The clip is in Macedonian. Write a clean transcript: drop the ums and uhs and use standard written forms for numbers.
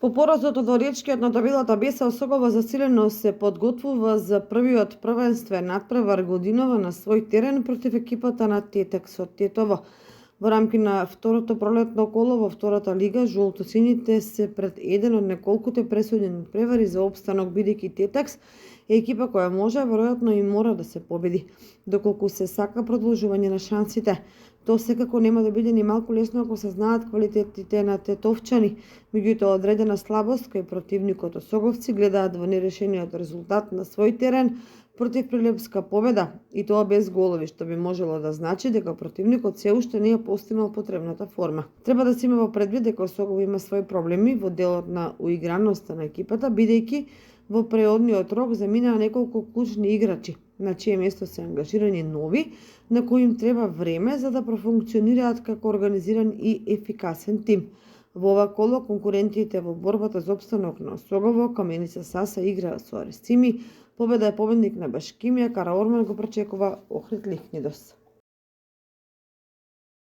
По поразот од Оречкиот на табелата Беса Осогово засилено се подготвува за првиот првенствен натпревар годинова на свој терен против екипата на Тетекс од Тетово. Во рамки на второто пролетно коло во втората лига, жолтосините се пред еден од неколкуте пресудени превари за опстанок, бидејќи Тетекс е екипа која може, веројатно и мора да се победи, доколку се сака продолжување на шансите. Тоа секако нема да биде ни малку лесно ако се знаат квалитетите на тетовчани, меѓутоа одредена слабост кај противникот Осоговци гледаат во нерешениот резултат на свој терен против Прилепска победа, и тоа без голови, што би можело да значи дека противникот се уште не е постигнал потребната форма. Треба да се има во предвид дека Осогово има свои проблеми во делот на уиграноста на екипата, бидејќи во преодниот рок заминаа неколку клучни играчи, на чие место се ангажирани нови, на кои им треба време за да профункционираат како организиран и ефикасен тим. Во ова коло конкурентите во борбата за опстанок на Осогово, Каменица Саса игра со Аресцими, победа е победник на Башкимија, Караорман го пречекува Охрид Лихнидос.